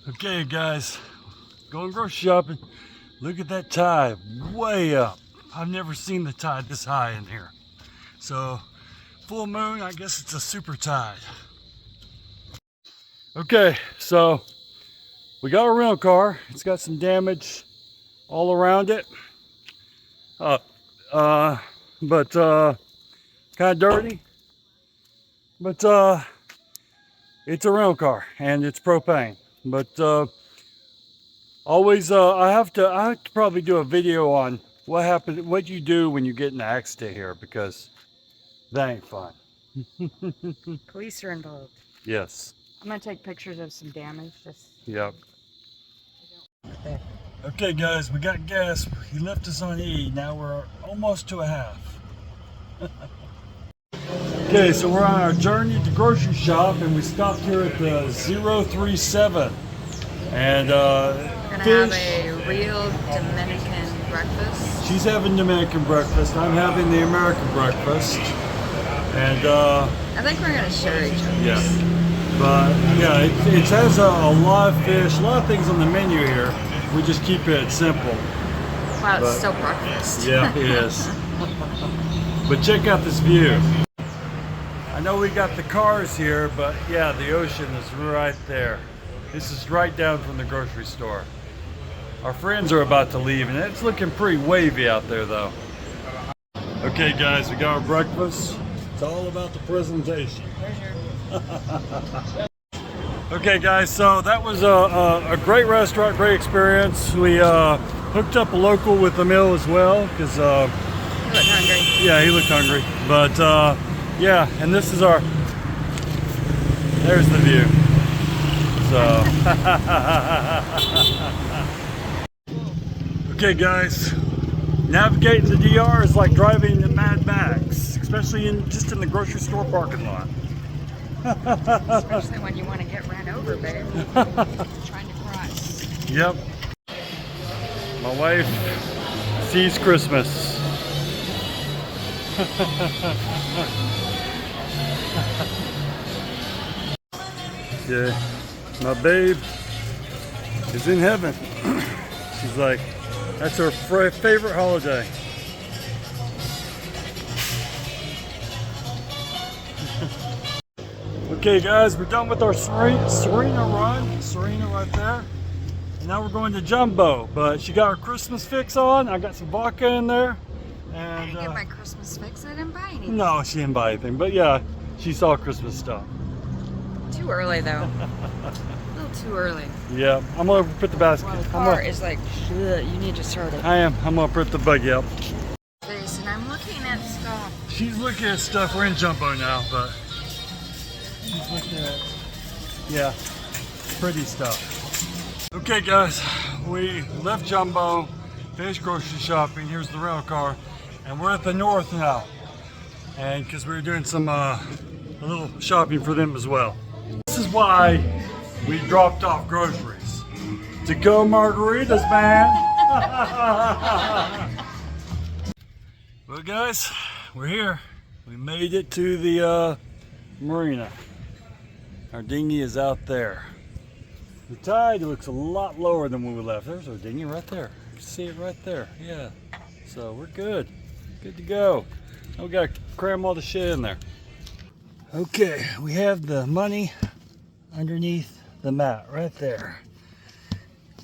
Okay guys, going grocery shopping. Look at that tide, way up. I've never seen the tide this high in here. So, full moon, I guess it's a super tide. Okay, so we got a rental car. It's got some damage all around it. But kind of dirty. But it's a rental car and it's propane. But always, I have to probably do a video on what you do when you get in an accident here, because that ain't fun. Police are involved. Yes. I'm gonna take pictures of some damage. Yep. Okay guys, we got gas. He left us on E. Now we're almost to a half. Okay, so we're on our journey to grocery shop and we stopped here at the 037. And gonna have a real Dominican breakfast. She's having Dominican breakfast. I'm having the American breakfast. And I think we're gonna share each other. Yeah. But yeah, it has a lot of fish, a lot of things on the menu here. We just keep it simple. Wow, it's still breakfast. Yeah, it is. But check out this view. I know we got the cars here, but yeah, the ocean is right there. This is right down from the grocery store. Our friends are about to leave, and it's looking pretty wavy out there, though. Okay, guys, we got our breakfast. It's all about the presentation. Okay, guys, so that was a great restaurant, great experience. We hooked up a local with a meal as well, because He looked hungry. yeah, he looked hungry. But yeah, and this is our, there's the view. So okay guys, navigating the DR is like driving in Mad Max, especially just in the grocery store parking lot. Especially when you want to get ran over, babe. Trying to cross. Yep. My wife sees Christmas. Yeah, my babe is in heaven. She's like, that's her favorite holiday. Okay guys, we're done with our Serena run. Serena right there. And now we're going to Jumbo, but she got her Christmas fix on. I got some vodka in there. And, I didn't get my Christmas fix. I didn't buy anything. No, she didn't buy anything, but yeah, she saw Christmas stuff. Too early though. A little too early. Yeah, I'm gonna put the basket. Well, the car is like, you need to start it. I am. I'm gonna put the buggy up. Jason, I'm looking at stuff. She's looking at stuff. We're in Jumbo now, but she's looking at, yeah, pretty stuff. Okay, guys, we left Jumbo, finished grocery shopping. Here's the rental car, and we're at the north now, and because we were doing some a little shopping for them as well. This is why we dropped off groceries. To go margaritas, man. Well, guys, we're here. We made it to the marina. Our dinghy is out there. The tide looks a lot lower than when we left. There's our dinghy right there. You can see it right there. Yeah. So we're good. Good to go. Now we gotta cram all the shit in there. Okay, we have the money underneath the mat right there.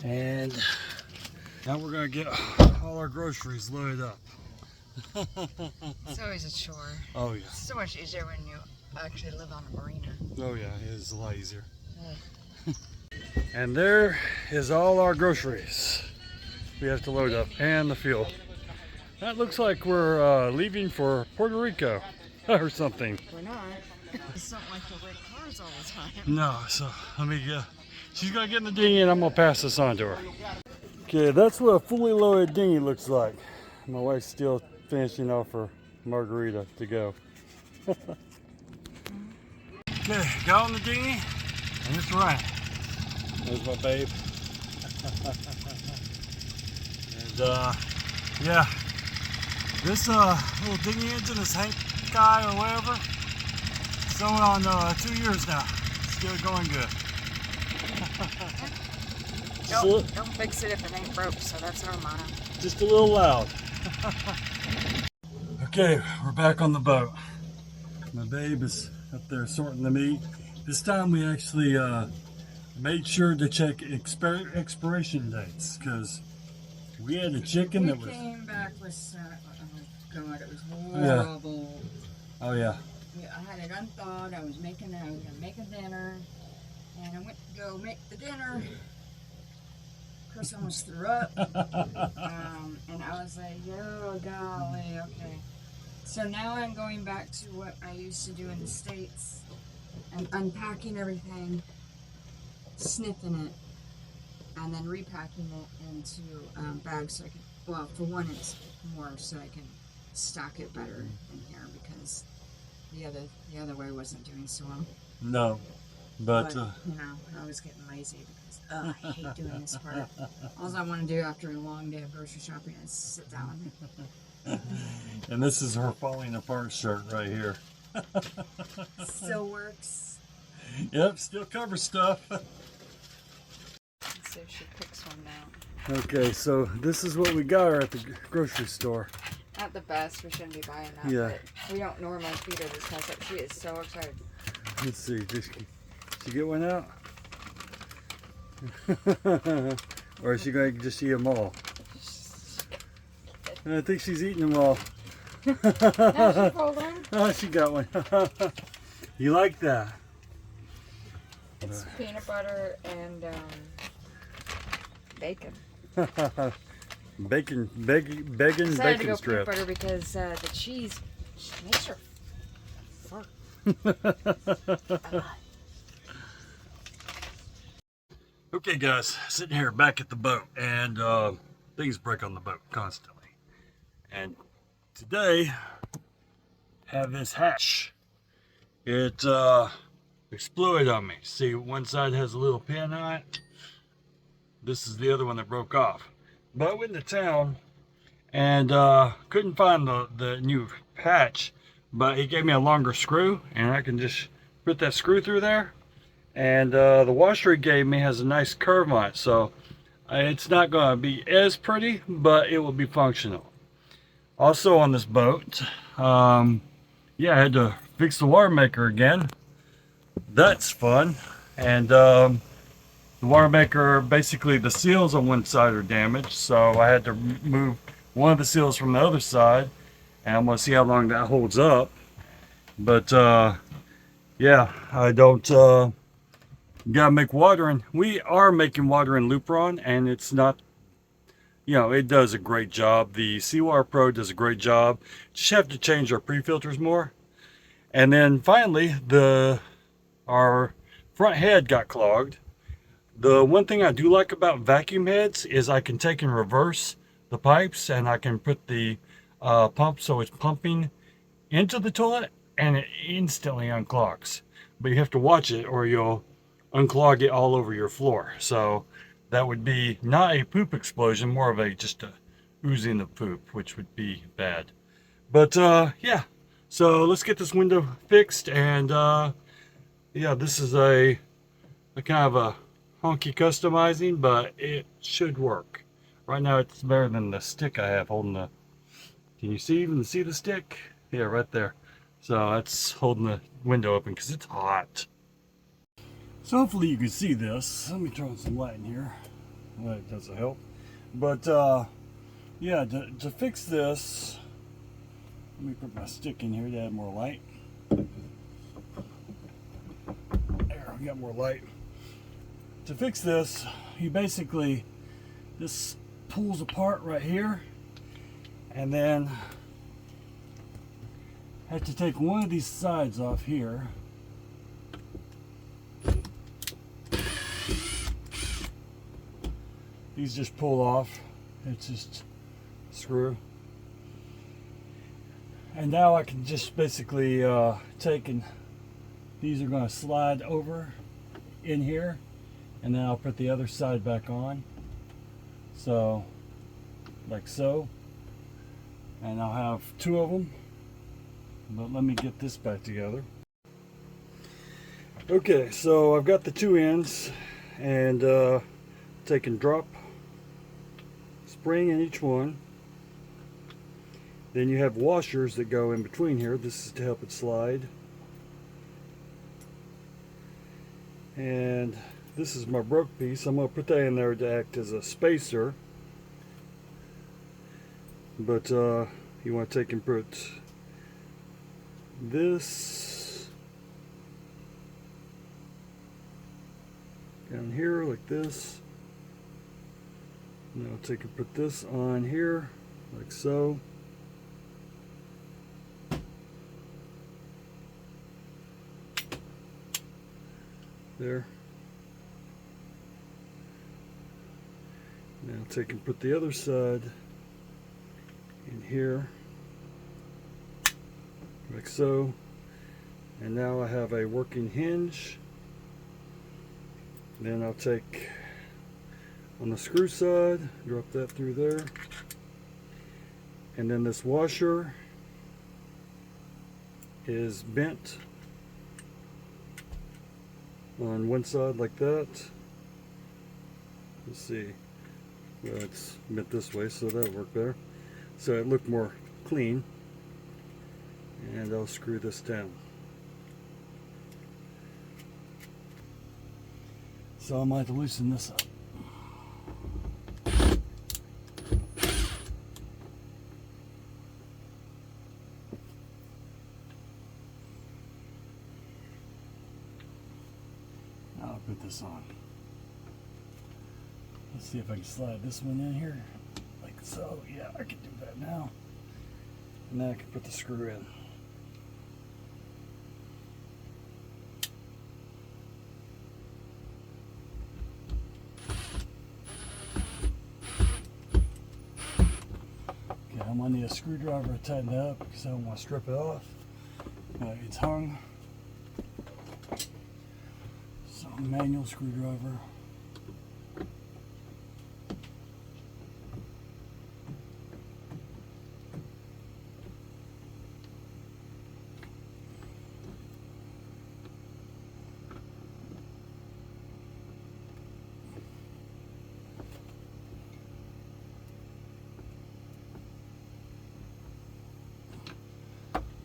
And now we're gonna get all our groceries loaded up. It's always a chore. Oh yeah. It's so much easier when you actually live on a marina. Oh yeah, it is a lot easier. And there is all our groceries we have to load up, and the fuel. That looks like we're leaving for Puerto Rico or something. We're not. It's not like the red cars all the time. No, so let me she's gonna get in the dinghy and I'm gonna pass this on to her. Okay, that's what a fully loaded dinghy looks like. My wife's still finishing off her margarita to go. Okay, got on the dinghy and it's running. There's my babe. And yeah, this little dinghy engine, this Hank guy or whatever, it's going on 2 years now. Still going good. Don't fix it if it ain't broke, so that's our motto. Just a little loud. Okay, we're back on the boat. My babe is up there sorting the meat. This time we actually made sure to check expiration dates because we had a chicken that was... We came back with, oh God, it was Yeah. horrible. Oh yeah. I had it unthawed. I was gonna make a dinner, and I went to go make the dinner. Chris almost threw up, and I was like, "Oh golly, okay." So now I'm going back to what I used to do in the States, and unpacking everything, sniffing it, and then repacking it into bags so I can. Well, for one, it's more so I can stock it better in here because the other way wasn't doing so well. No, but you know, I was getting lazy because I hate doing this part. All I want to do after a long day of grocery shopping is sit down. and this is her falling apart shirt right here. Still works. Yep, still covers stuff. Let's see if she picks one now. Okay, so this is what we got her at the grocery store. Not the best. We shouldn't be buying that. Yeah. But we don't normally feed her this kind of stuff. She is so excited. Let's see, did she get one out? Or is she going to just eat them all? I think she's eating them all. Now she pulled one. Oh, she got one. You like that? It's peanut butter and bacon. bacon Decided to go strip. peanut butter because the cheese makes her fart. Okay guys, sitting here back at the boat, and things break on the boat constantly. And today, have this hatch. It exploded on me. See, one side has a little pin on it. This is the other one that broke off. But I went to town and couldn't find the new patch, but he gave me a longer screw, and I can just put that screw through there. And the washer he gave me has a nice curve on it, so it's not going to be as pretty, but it will be functional. Also on this boat, yeah, I had to fix the water maker again. That's fun. And the water maker, basically the seals on one side are damaged, so I had to remove one of the seals from the other side, and I'm going to see how long that holds up. But yeah, I don't gotta make water, and we are making water in Lupron, and it's not, you know, it does a great job. The Seawater Pro does a great job. Just have to change our pre-filters more. And then finally, our front head got clogged. The one thing I do like about vacuum heads is I can take and reverse the pipes, and I can put the pump so it's pumping into the toilet, and it instantly unclogs. But you have to watch it or you'll unclog it all over your floor. So that would be not a poop explosion, more of just a oozing of poop, which would be bad. But yeah, so let's get this window fixed. And yeah, this is a kind of a honky customizing, but it should work. Right now it's better than the stick I have holding the, can you even see the stick? Yeah, right there. So that's holding the window open because it's hot. So hopefully you can see this. Let me turn on some light in here. Well, it doesn't help. But yeah, to fix this, let me put my stick in here to add more light. There, we got more light. To fix this, you basically, this pulls apart right here, and then have to take one of these sides off here. These just pull off. It's just a screw. And now I can just basically take, and these are going to slide over in here, and then I'll put the other side back on. So, like so. And I'll have two of them. But let me get this back together. Okay, so I've got the two ends, and take and drop spring in each one. Then you have washers that go in between here. This is to help it slide. And this is my broke piece. I'm going to put that in there to act as a spacer. But you want to take and put this down here like this. And I'll take and put this on here like so. There. Now take and put the other side in here like so. And now I have a working hinge. Then I'll take on the screw side, drop that through there. And then this washer is bent on one side like that. Let's see. Well, it's bent this way, so that'll work better. So it looked more clean. And I'll screw this down. So I might have to loosen this up. I'll put this on. Let's see if I can slide this one in here. Like so. Yeah, I can do that now. And then I can put the screw in. Okay, I'm gonna need a screwdriver to tighten that up because I don't want to strip it off. It's hung. So manual screwdriver.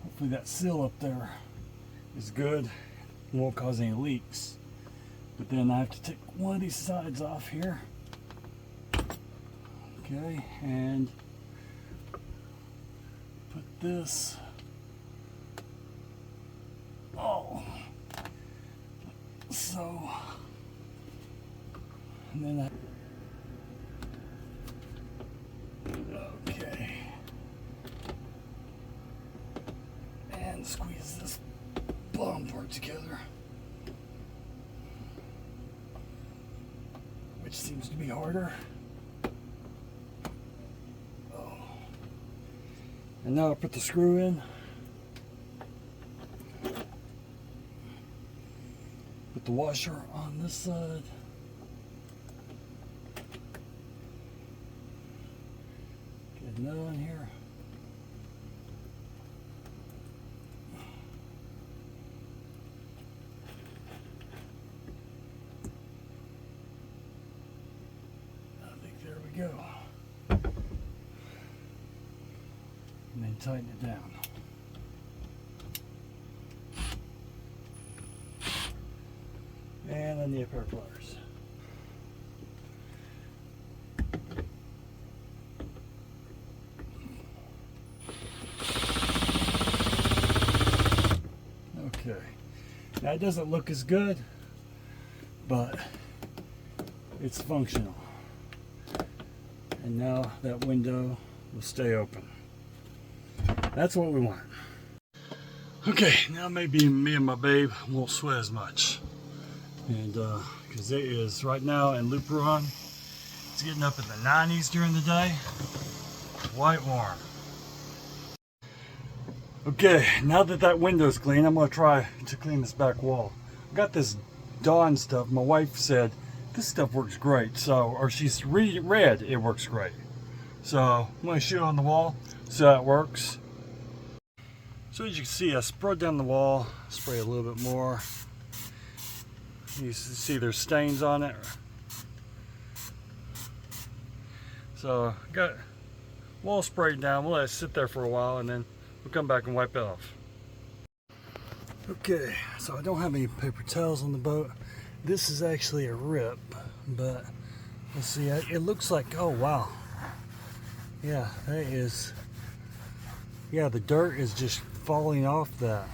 Hopefully that seal up there is good and won't cause any leaks. But then I have to take one of these sides off here. Okay, and put this. Oh, so, and then okay, and squeeze this bottom part together, which seems to be harder. Oh. And now I'll put the screw in. Put the washer on this side. Get another one here. Go. And then tighten it down. And I need a pair of pliers. Okay. Now it doesn't look as good, but it's functional. And now that window will stay open. That's what we want. Okay, now maybe me and my babe won't sweat as much. And because it is right now in loop run, it's getting up in the 90s during the day. Quite warm. Okay, now that that window's clean, I'm gonna try to clean this back wall. I got this Dawn stuff. My wife said this stuff works great, so, or she's read it works great. So I'm going to shoot it on the wall so that works. So as you can see, I sprayed down the wall, spray a little bit more. You see there's stains on it. So got wall sprayed down. We'll let it sit there for a while and then we'll come back and wipe it off. Okay, so I don't have any paper towels on the boat. This is actually a rip, but let's see, it looks like, oh wow. Yeah, that is, yeah, the dirt is just falling off that.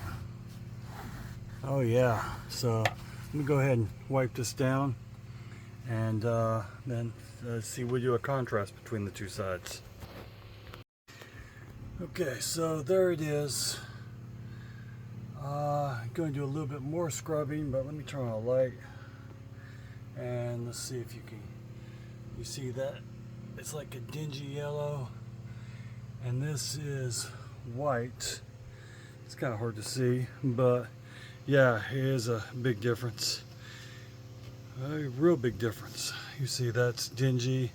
Oh yeah, so I'm gonna go ahead and wipe this down and then see, we'll do a contrast between the two sides. Okay, so there it is. I'm going to do a little bit more scrubbing, but let me turn on a light and let's see if you see that it's like a dingy yellow, and this is white. It's kind of hard to see, but yeah, it is a big difference, a real big difference. You see that's dingy,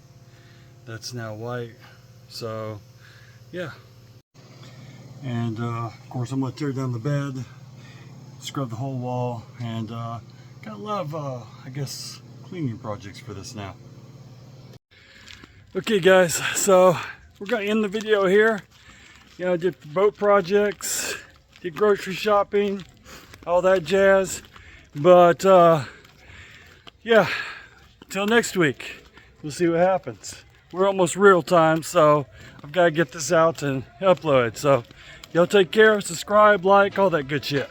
that's now white. So yeah, and of course I'm going to tear down the bed, scrub the whole wall, and got a lot of I guess cleaning projects for this now. Okay guys, so we're gonna end the video here. You know, did boat projects, did grocery shopping, all that jazz. But yeah, till next week, we'll see what happens. We're almost real time, so I've got to get this out and upload it. So y'all take care, subscribe, like, all that good shit.